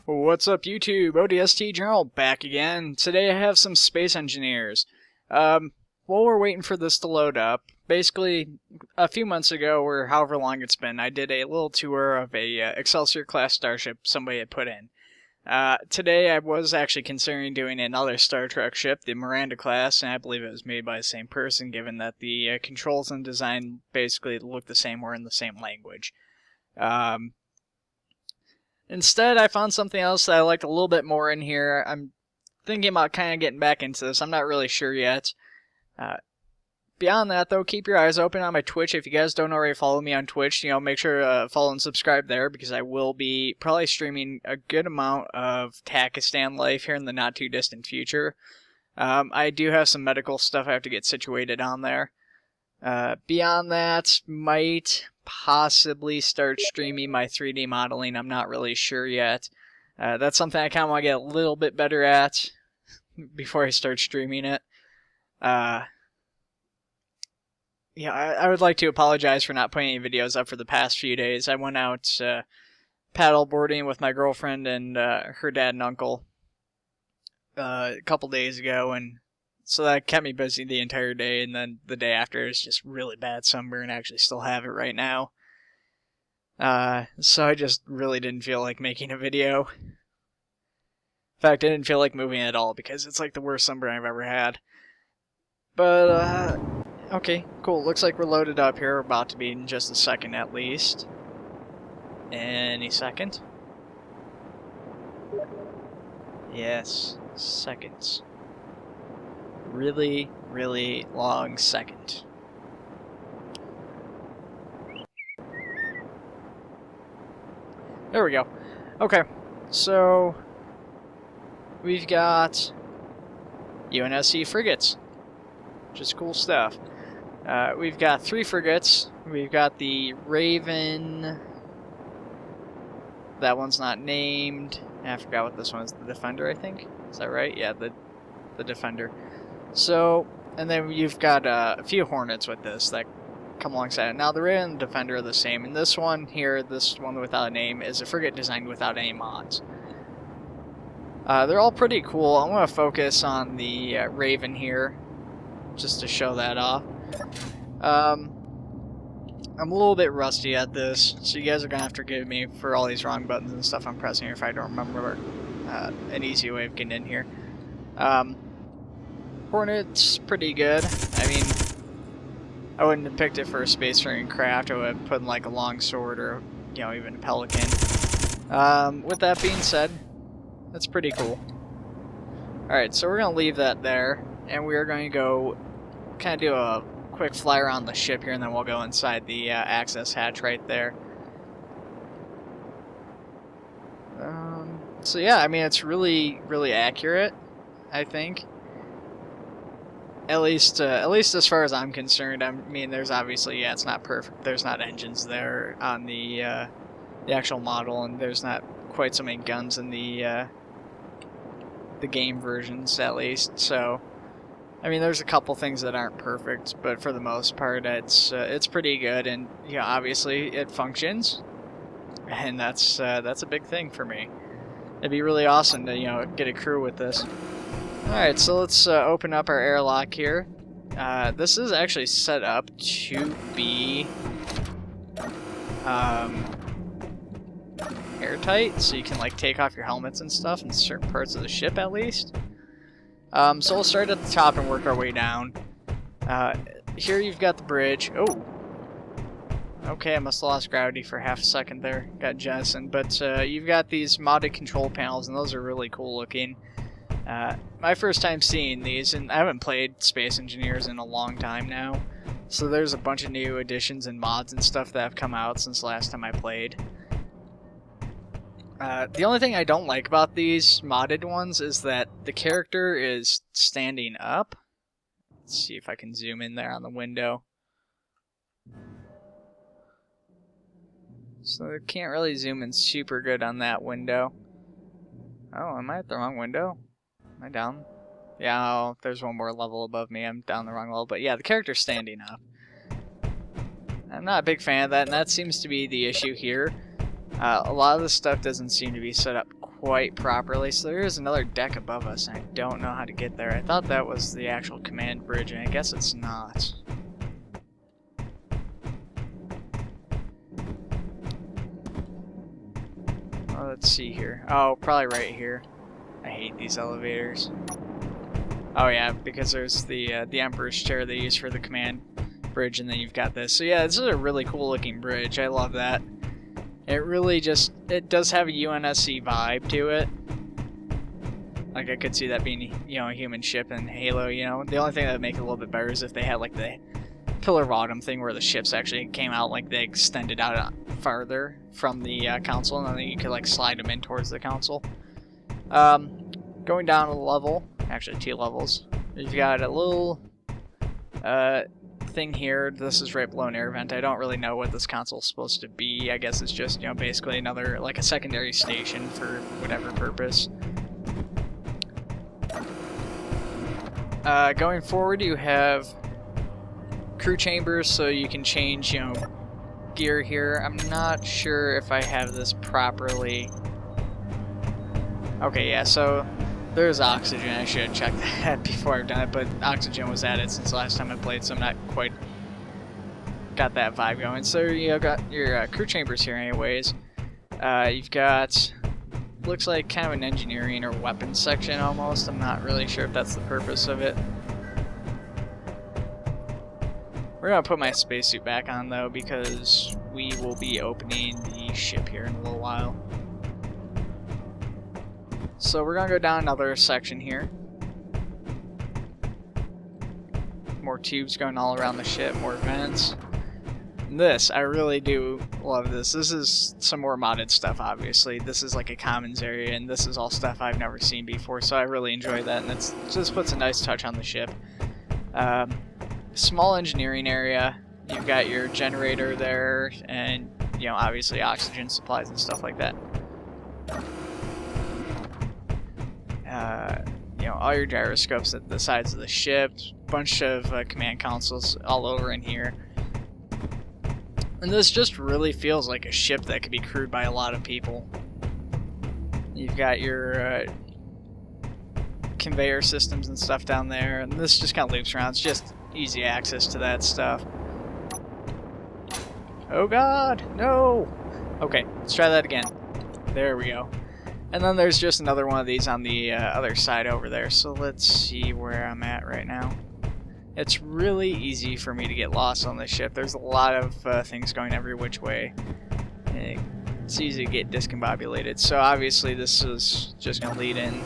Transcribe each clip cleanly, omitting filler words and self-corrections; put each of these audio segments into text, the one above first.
What's up, YouTube? ODST Journal back again. Today I have some space engineers. While we're waiting for this to load up, basically a few months ago, or however long it's been, I did a little tour of a Excelsior class starship somebody had put in. Today I was actually considering doing another Star Trek ship, the Miranda class, and I believe it was made by the same person, given that the controls and design basically look the same or in the same language. Instead, I found something else that I liked a little bit more in here. I'm thinking about kind of getting back into this. I'm not really sure yet. Beyond that, though, keep your eyes open on my Twitch. If you guys don't already follow me on Twitch, make sure to follow and subscribe there, because I will be probably streaming a good amount of Takistan life here in the not-too-distant future. I do have some medical stuff I have to get situated on there. Beyond that, might possibly start streaming my 3D modeling. I'm not really sure yet. That's something I kind of want to get a little bit better at before I start streaming it. I would like to apologize for not putting any videos up for the past few days. I went out paddle boarding with my girlfriend and her dad and uncle a couple days ago, and so that kept me busy the entire day, and then the day after it was just really bad sunburn. I actually still have it right now. So I just really didn't feel like making a video. In fact, I didn't feel like moving at all, because it's like the worst sunburn I've ever had. But, okay, cool. Looks like we're loaded up here. We're about to be in just a second at least. Any second. Yes, seconds. Really, really long second. There we go. Okay, so we've got UNSC frigates, which is cool stuff. We've got 3 frigates. We've got the Raven. That one's not named. I forgot what this one is. The Defender, I think. Is that right? Yeah, the Defender. So, and then you've got a few Hornets with this that come alongside it. Now, the Raven and the Defender are the same. And this one here, this one without a name, is a frigate designed without any mods. They're all pretty cool. I'm going to focus on the Raven here, just to show that off. I'm a little bit rusty at this, so you guys are going to have to forgive me for all these wrong buttons and stuff I'm pressing here if I don't remember an easy way of getting in here. Hornet's pretty good. I mean, I wouldn't have picked it for a space marine craft. I would have put in like a long sword or, even a pelican. With that being said, that's pretty cool. Alright, so we're going to leave that there, and we are going to go kind of do a quick fly around the ship here, and then we'll go inside the access hatch right there. So yeah, I mean, it's really, really accurate, I think. At least as far as I'm concerned. I mean, there's obviously, it's not perfect. There's not engines there on the actual model, and there's not quite so many guns in the game versions, at least. So, I mean, there's a couple things that aren't perfect, but for the most part, it's pretty good, and obviously it functions, and that's a big thing for me. It'd be really awesome to get a crew with this. Alright, so let's open up our airlock here. This is actually set up to be airtight, so you can take off your helmets and stuff in certain parts of the ship at least. So we'll start at the top and work our way down. Here you've got the bridge. Oh! Okay, I must have lost gravity for half a second there. Got jettisoned. But you've got these modded control panels, and those are really cool looking. My first time seeing these, and I haven't played Space Engineers in a long time now, so there's a bunch of new additions and mods and stuff that have come out since the last time I played. The only thing I don't like about these modded ones is that the character is standing up. Let's see if I can zoom in there on the window. So I can't really zoom in super good on that window. Oh, am I at the wrong window? Am I down? Yeah, oh, there's one more level above me. I'm down the wrong level. But yeah, the character's standing up. I'm not a big fan of that, and that seems to be the issue here. A lot of the stuff doesn't seem to be set up quite properly. So there is another deck above us, and I don't know how to get there. I thought that was the actual command bridge, and I guess it's not. Well, let's see here. Oh, probably right here. I hate these elevators. Oh yeah, because there's the Emperor's chair they use for the command bridge, and then you've got this. So yeah, this is a really cool looking bridge. I love that. It really just, it does have a UNSC vibe to it. Like, I could see that being, you know, a human ship in Halo, you know. The only thing that would make it a little bit better is if they had, like, the Pillar of Autumn thing where the ships actually came out, like, they extended out farther from the console, and then you could, like, slide them in towards the console. Going down a level, actually 2 levels, you've got a little thing here. This is right below an air vent. I don't really know what this console is supposed to be. I guess it's just, you know, basically another, like, a secondary station for whatever purpose. Going forward, you have crew chambers, so you can change, you know, gear here. I'm not sure if I have this properly. Okay, yeah, so there's oxygen. I should have checked that before I've done it, but oxygen was added since the last time I played, so I'm not quite got that vibe going. So you got your crew chambers here anyways. You've got, looks like kind of an engineering or weapons section almost. I'm not really sure if that's the purpose of it. We're gonna put my spacesuit back on though, because we will be opening the ship here in a little while. So we're gonna go down another section here. More tubes going all around the ship, more vents. This, I really do love this. This is some more modded stuff, obviously. This is like a commons area, and this is all stuff I've never seen before, so I really enjoy that, and it just puts a nice touch on the ship. Small engineering area. You've got your generator there, and, you know, obviously oxygen supplies and stuff like that. You know, all your gyroscopes at the sides of the ship, bunch of command consoles all over in here. And this just really feels like a ship that could be crewed by a lot of people. You've got your conveyor systems and stuff down there, and this just kind of loops around. It's just easy access to that stuff. Oh god, no! Okay, let's try that again. There we go. And then there's just another one of these on the other side over there, so let's see where I'm at right now. It's really easy for me to get lost on this ship. There's a lot of things going every which way. It's easy to get discombobulated. So obviously this is just going to lead in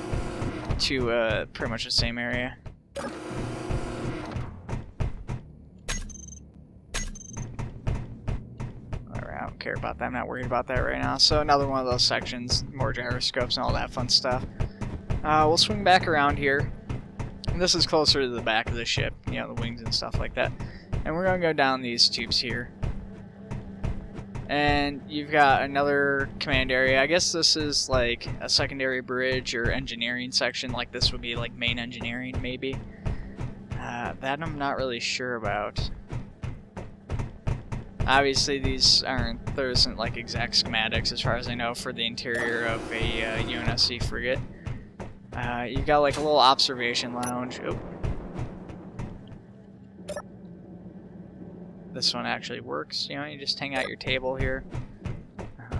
to pretty much the same area. Alright, I don't care about that. I'm not worried about that right now. So another one of those sections, more gyroscopes and all that fun stuff. We'll swing back around here. This is closer to the back of the ship, you know, the wings and stuff like that. And we're going to go down these tubes here. And you've got another command area. I guess this is like a secondary bridge or engineering section. Like this would be like main engineering, maybe. That I'm not really sure about. Obviously, there isn't like exact schematics as far as I know for the interior of a UNSC frigate. You've got like a little observation lounge. Oop. This one actually works. You know, you just hang out your table here.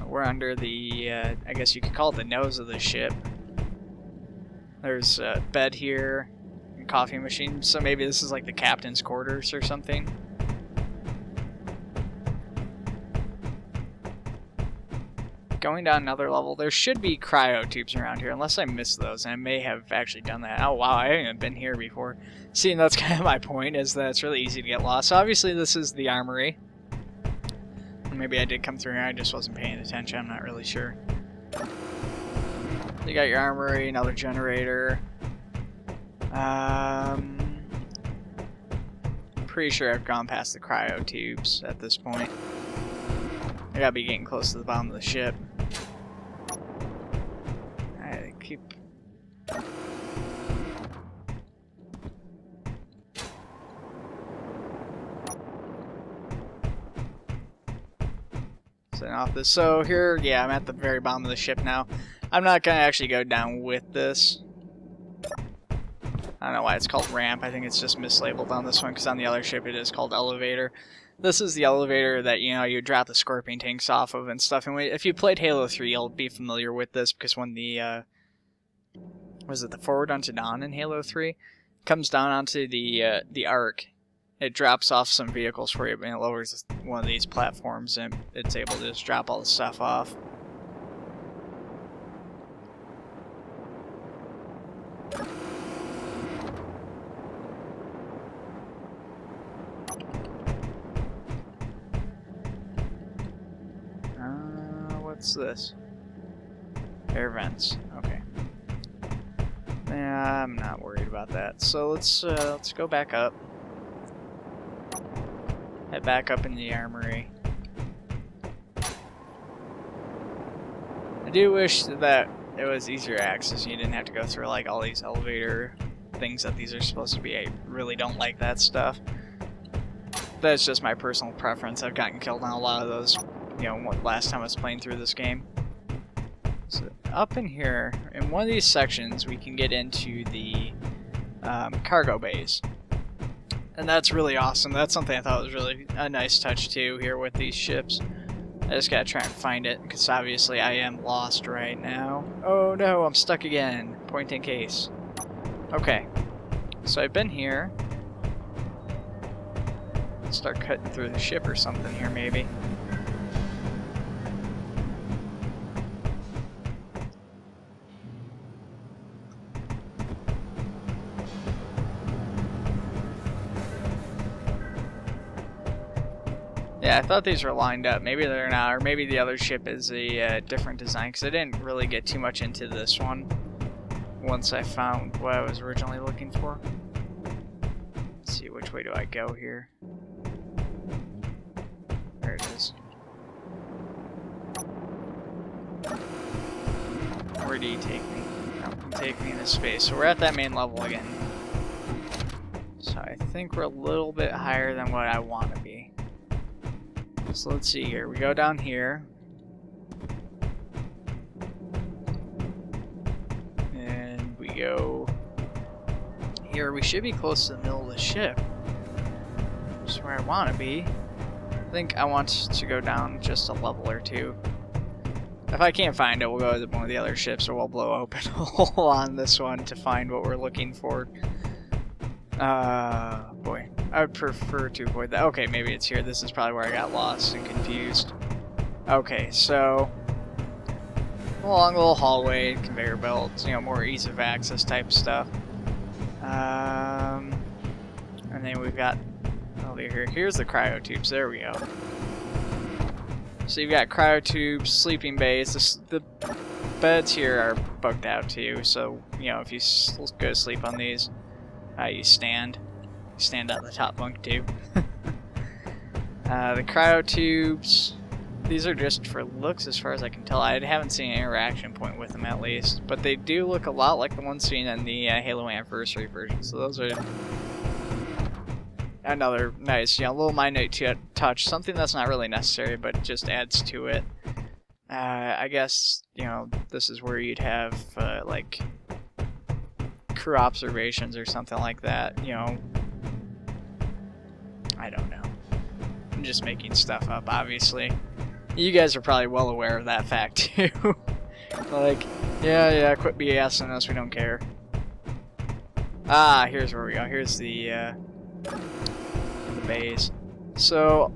We're under the, I guess you could call it the nose of the ship. There's a bed here, and coffee machine. So maybe this is like the captain's quarters or something. Going down another level, there should be cryo tubes around here, unless I missed those, and I may have actually done that. Oh wow, I haven't even been here before. See, and that's kind of my point, is that it's really easy to get lost. So obviously this is the armory. Maybe I did come through here, I just wasn't paying attention, I'm not really sure. You got your armory, another generator. Pretty sure I've gone past the cryo tubes at this point. I gotta be getting close to the bottom of the ship. I keep... Setting off this. So here, yeah, I'm at the very bottom of the ship now. I'm not gonna actually go down with this. I don't know why it's called ramp. I think it's just mislabeled on this one, because on the other ship it is called elevator. This is the elevator that, you know, you drop the scorpion tanks off of and stuff. And if you played Halo 3, you'll be familiar with this, because when the, was it the Forward Unto Dawn in Halo 3? Comes down onto the Ark, it drops off some vehicles for you, and it lowers one of these platforms, and it's able to just drop all the stuff off. What's this? Air vents. Okay. Yeah, I'm not worried about that. So let's go back up. Head back up in the armory. I do wish that it was easier access. You didn't have to go through like all these elevator things that these are supposed to be. I really don't like that stuff. That's just my personal preference. I've gotten killed on a lot of those. You know, last time I was playing through this game. So up in here, in one of these sections, we can get into the cargo bays. And that's really awesome. That's something I thought was really a nice touch too here with these ships. I just gotta try and find it, because obviously I am lost right now. Oh no, I'm stuck again. Point in case. Okay. So I've been here. Let's start cutting through the ship or something here maybe. Yeah, I thought these were lined up. Maybe they're not, or maybe the other ship is a different design, because I didn't really get too much into this one once I found what I was originally looking for. Let's see, which way do I go here? There it is. Where do you take me? No, you take me into space. So we're at that main level again. So I think we're a little bit higher than what I want to be. So let's see here. We go down here. And we go here. We should be close to the middle of the ship. Which is where I want to be. I think I want to go down just a level or two. If I can't find it, we'll go to one of the other ships, or we'll blow open a hole on this one to find what we're looking for. Boy. I would prefer to avoid that. Okay, maybe it's here. This is probably where I got lost and confused. Okay, so along the little hallway, conveyor belts, you know, more ease of access type stuff. And then we've got over here. Here's the cryo tubes. There we go. So you've got cryo tubes, sleeping bays. The beds here are bugged out too. So you know, if you go to sleep on these, you stand. Stand on the top bunk too. The cryo tubes, these are just for looks as far as I can tell. I haven't seen an interaction point with them at least, but they do look a lot like the ones seen in the Halo Anniversary version, so those are another nice, you know, little minute touch, something that's not really necessary but just adds to it. I guess, you know, this is where you'd have like crew observations or something like that, you know. I don't know. I'm just making stuff up, obviously. You guys are probably well aware of that fact, too. Like, yeah, quit BSing us, we don't care. Ah, here's where we go. Here's the bays. So,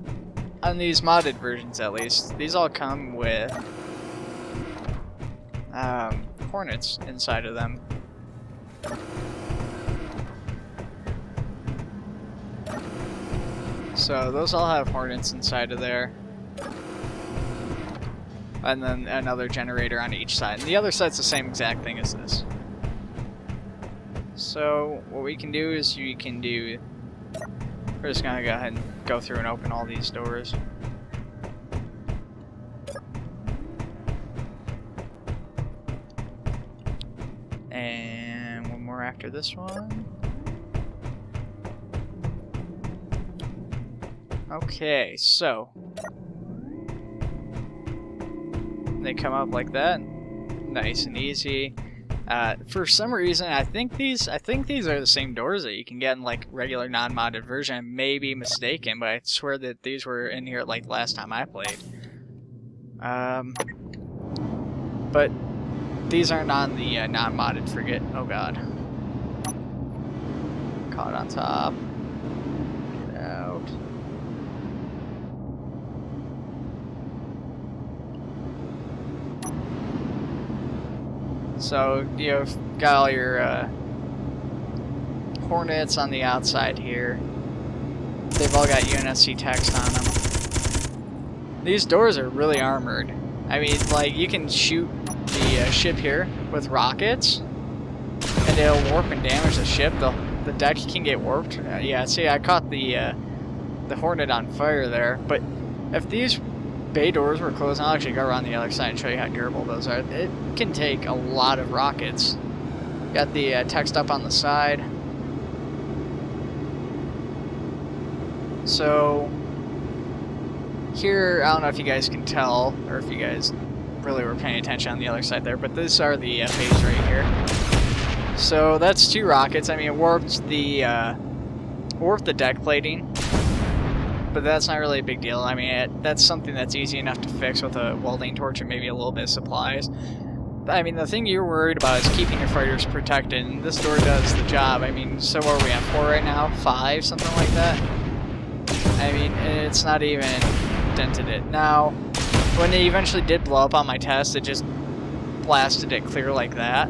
on these modded versions, at least, these all come with Hornets inside of them. So those all have Hornets inside of there. And then another generator on each side. And the other side's the same exact thing as this. So what we can do is we're just gonna go ahead and go through and open all these doors. And one more after this one. Okay, so They come up like that, nice and easy. For some reason, I think these are the same doors that you can get in like regular non-modded version. I may be mistaken, but I swear that these were in here like last time I played. But these aren't on the non-modded frigate. Oh god. Caught on top. Get out. So, you've got all your Hornets on the outside here. They've all got UNSC text on them. These doors are really armored. I mean, like, you can shoot the ship here with rockets, and it'll warp and damage the ship. The deck can get warped. Yeah, see, I caught the Hornet on fire there, but if these bay doors were closed, I'll actually go around the other side and show you how durable those are. It can take a lot of rockets. Got the text up on the side. So here, I don't know if you guys can tell, or if you guys really were paying attention on the other side there, but these are the bays right here. So that's 2 rockets. I mean, it warped the deck plating, but that's not really a big deal. I mean, that's something that's easy enough to fix with a welding torch and maybe a little bit of supplies. I mean, the thing you're worried about is keeping your fighters protected, and this door does the job. I mean, so what are we at, 4 right now? 5, something like that? I mean, it's not even dented it. Now, when it eventually did blow up on my test, it just blasted it clear like that.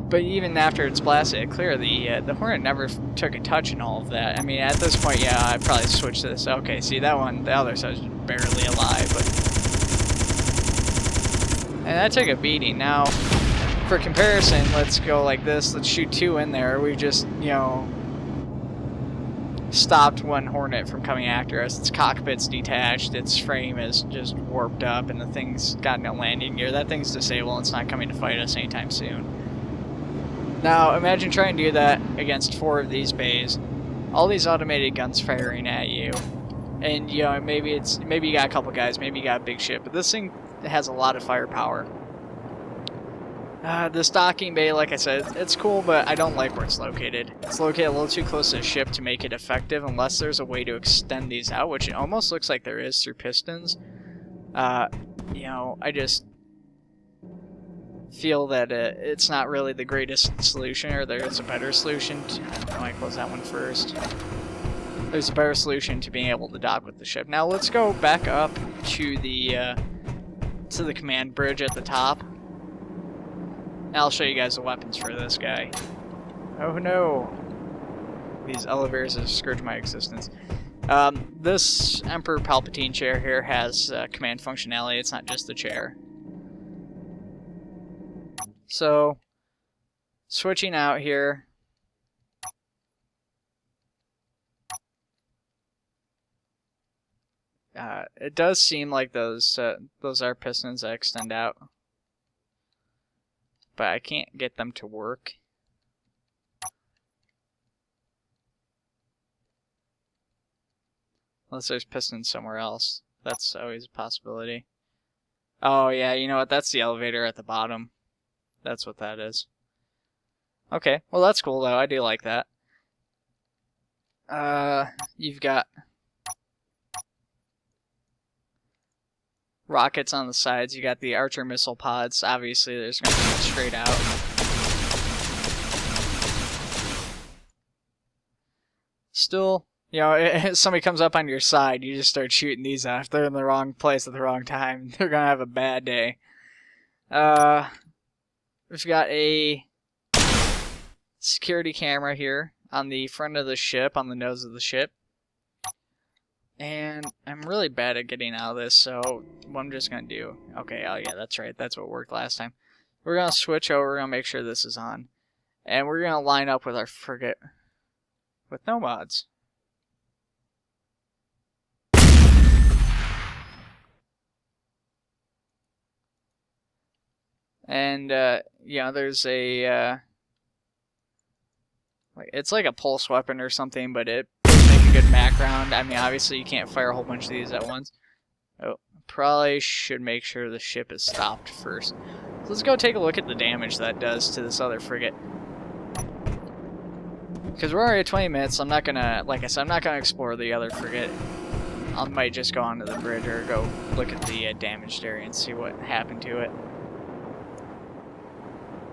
But even after it's blasted it clear, the Hornet never took a touch in all of that. I mean, at this point, yeah, I'd probably switch to this. Okay, see, that one, the other side's barely alive, but... And that took a beating. Now, for comparison, let's go like this. Let's shoot 2 in there. We've just, you know, stopped one Hornet from coming after us. Its cockpit's detached, its frame is just warped up, and the thing's got no landing gear. That thing's disabled, and it's not coming to fight us anytime soon. Now, imagine trying to do that against 4 of these bays. All these automated guns firing at you. And, you know, maybe you got a couple guys, maybe you got a big ship, but this thing has a lot of firepower. This docking bay, like I said, it's cool, but I don't like where it's located. It's located a little too close to the ship to make it effective, unless there's a way to extend these out, which it almost looks like there is through pistons. You know, I just feel that it's not really the greatest solution, or there's a better solution. I might close that one first. There's a better solution to being able to dock with the ship. Now let's go back up to the command bridge at the top. And I'll show you guys the weapons for this guy. Oh no! These elevators have scourged my existence. This Emperor Palpatine chair here has command functionality. It's not just the chair. So, switching out here. It does seem like those are pistons that extend out, but I can't get them to work. Unless there's pistons somewhere else. That's always a possibility. Oh yeah, you know what? That's the elevator at the bottom. That's what that is. Okay, well that's cool though. I do like that. You've got rockets on the sides. You got the Archer missile pods. Obviously, there's going to be straight out. Still, you know, if somebody comes up on your side, you just start shooting these off. If they're in the wrong place at the wrong time, they're going to have a bad day. We've got a security camera here on the front of the ship, on the nose of the ship. And I'm really bad at getting out of this, so what I'm just going to do... Okay, oh yeah, that's right. That's what worked last time. We're going to switch over. We're going to make sure this is on. And we're going to line up with our frigate with no mods. And, you know, there's a... it's like a pulse weapon or something, but it... good background. I mean, obviously you can't fire a whole bunch of these at once. Oh, probably should make sure the ship is stopped first. So let's go take a look at the damage that does to this other frigate. Because we're already at 20 minutes, I'm not gonna, like I said, I'm not gonna explore the other frigate. I might just go onto the bridge or go look at the damaged area and see what happened to it.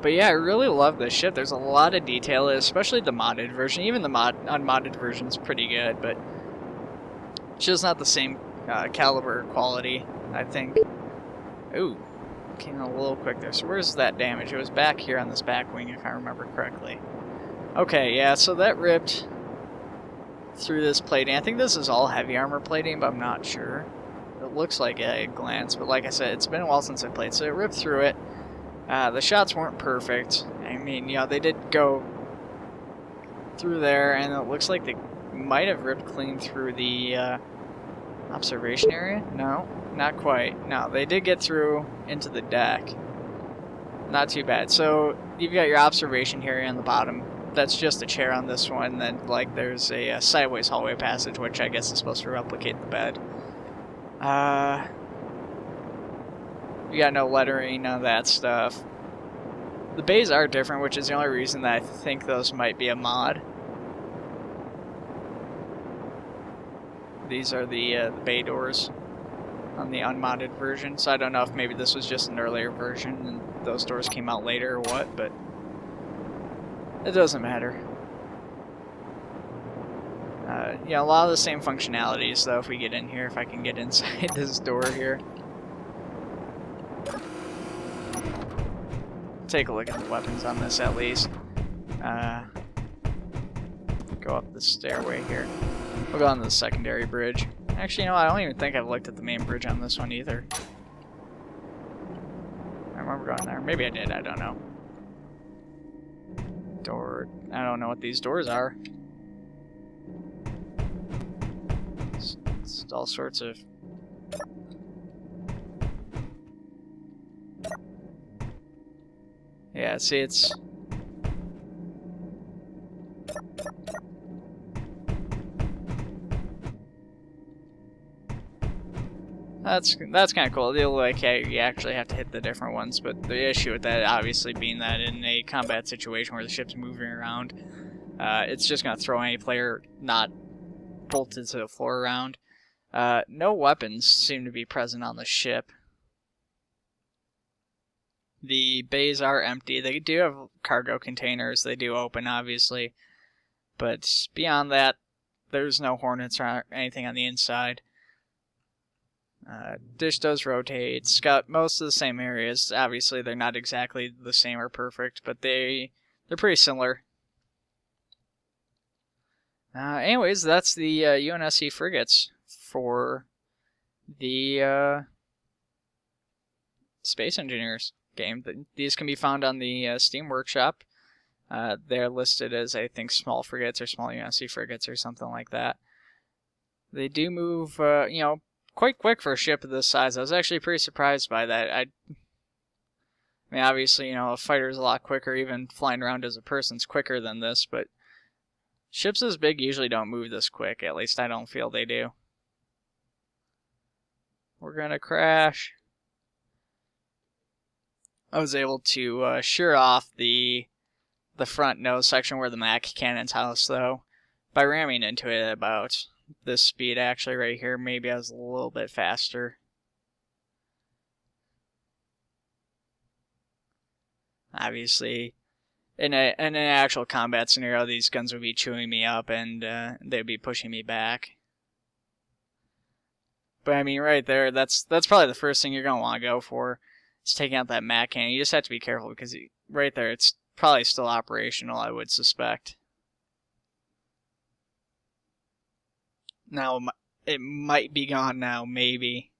But yeah, I really love this ship. There's a lot of detail, especially the modded version. Even the unmodded version is pretty good, but it's just not the same caliber quality, I think. Ooh, came in a little quick there. So where's that damage? It was back here on this back wing, if I remember correctly. Okay, yeah, so that ripped through this plating. I think this is all heavy armor plating, but I'm not sure. It looks like it at a glance, but like I said, it's been a while since I played, so it ripped through it. The shots weren't perfect. I mean, you know, they did go through there, and it looks like they might have ripped clean through the observation area. No, not quite. No, they did get through into the deck. Not too bad. So you've got your observation area on the bottom. That's just a chair on this one. Then, like, there's a sideways hallway passage, which I guess is supposed to replicate the bed. You got no lettering, none of that stuff. The bays are different, which is the only reason that I think those might be a mod. These are the bay doors on the unmodded version, so I don't know if maybe this was just an earlier version and those doors came out later or what, but it doesn't matter. Yeah, a lot of the same functionalities, though, if we get in here, if I can get inside this door here. Take a look at the weapons on this, at least. Go up the stairway here. We'll go on to the secondary bridge. Actually, you know, I don't even think I've looked at the main bridge on this one either. I remember going there. Maybe I did, I don't know. Door. I don't know what these doors are. It's all sorts of... Yeah, see, it's... That's kind of cool. They look like, hey, you actually have to hit the different ones, but the issue with that obviously being that in a combat situation where the ship's moving around, it's just going to throw any player not bolted to the floor around. No weapons seem to be present on the ship. The bays are empty. They do have cargo containers. They do open, obviously. But beyond that, there's no hornets or anything on the inside. Dish does rotate. It's got most of the same areas. Obviously, they're not exactly the same or perfect, but they're pretty similar. Anyways, that's the UNSC frigates for the Space Engineers game. These can be found on the Steam Workshop. They're listed as, I think, small frigates or small UNSC frigates or something like that. They do move, you know, quite quick for a ship of this size. I was actually pretty surprised by that. I mean, obviously, you know, a fighter's a lot quicker. Even flying around as a person's quicker than this, but ships this big usually don't move this quick. At least I don't feel they do. We're gonna crash. I was able to shear off the front nose section where the Mac cannon's housed, though, by ramming into it at about this speed. Actually, right here, maybe I was a little bit faster. Obviously, in an actual combat scenario, these guns would be chewing me up and they'd be pushing me back. But I mean, right there, that's probably the first thing you're gonna want to go for. Is taking out that Mac cannon. You just have to be careful because right there, it's probably still operational, I would suspect. Now, it might be gone now, maybe.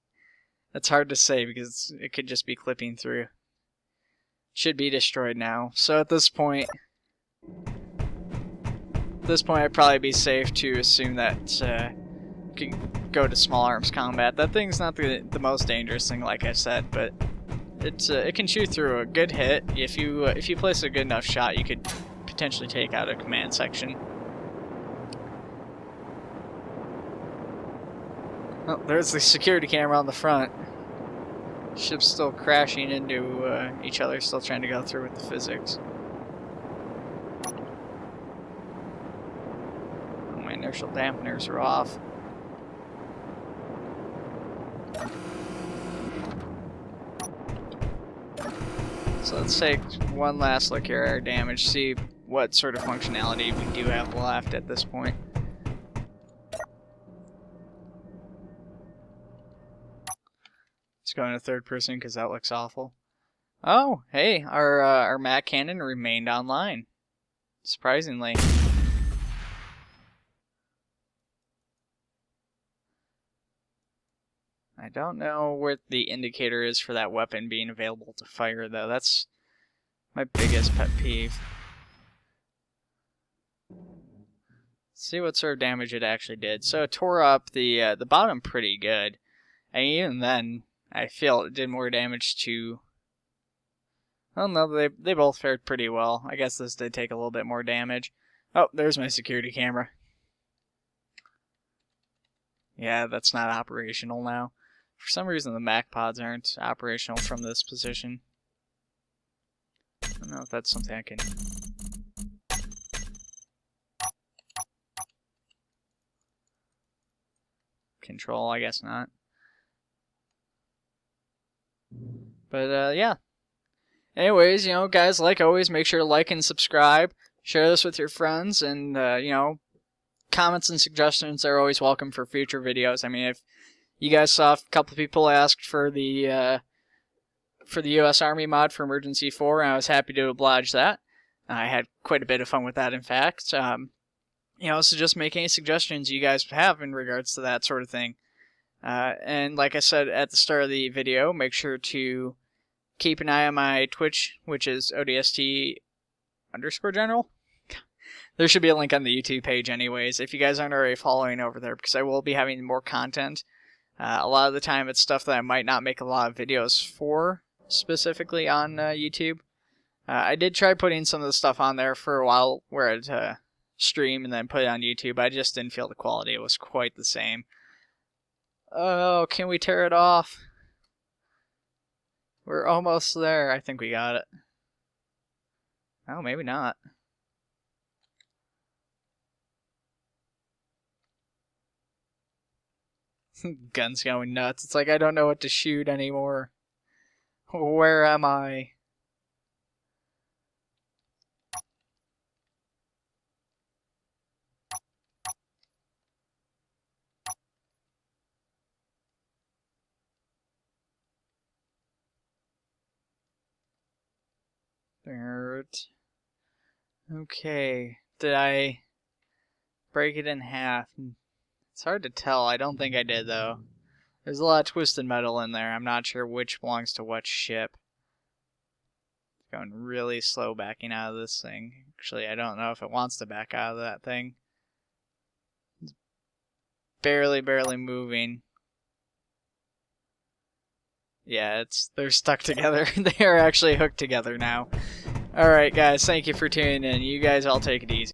That's hard to say because it could just be clipping through. It should be destroyed now. So at this point, I'd probably be safe to assume that you can go to small arms combat. That thing's not the most dangerous thing, like I said, but it can shoot through a good hit. If you place a good enough shot, you could potentially take out a command section. Oh, there's the security camera on the front. Ship's still crashing into each other, still trying to go through with the physics. Oh, my inertial dampeners are off. So let's take one last look here at our damage, see what sort of functionality we do have left at this point. Let's go into third person because that looks awful. Oh, hey, our Mac cannon remained online, surprisingly. I don't know what the indicator is for that weapon being available to fire, though. That's my biggest pet peeve. Let's see what sort of damage it actually did. So it tore up the bottom pretty good. And even then, I feel it did more damage to... Oh no, they both fared pretty well. I guess this did take a little bit more damage. Oh, there's my security camera. Yeah, that's not operational now. For some reason, the Mac pods aren't operational from this position. I don't know if that's something I can... control, I guess not. But, yeah. Anyways, you know, guys, like always, make sure to like and subscribe. Share this with your friends, and, you know, comments and suggestions are always welcome for future videos. I mean, if you guys saw a couple of people asked for the U.S. Army mod for Emergency 4, and I was happy to oblige that. I had quite a bit of fun with that, in fact. You know, so just make any suggestions you guys have in regards to that sort of thing. And like I said at the start of the video, make sure to keep an eye on my Twitch, which is ODST_general. There should be a link on the YouTube page anyways, if you guys aren't already following over there, because I will be having more content. A lot of the time it's stuff that I might not make a lot of videos for, specifically on YouTube. I did try putting some of the stuff on there for a while, where I'd stream and then put it on YouTube. I just didn't feel the quality was quite the same. Oh, can we tear it off? We're almost there. I think we got it. Oh, maybe not. Gun's going nuts. It's like I don't know what to shoot anymore. Where am I? Okay. Did I break it in half? It's hard to tell. I don't think I did, though. There's a lot of twisted metal in there. I'm not sure which belongs to what ship. It's going really slow backing out of this thing. Actually, I don't know if it wants to back out of that thing. It's barely moving. Yeah, they're stuck together. They are actually hooked together now. Alright, guys, thank you for tuning in. You guys all take it easy.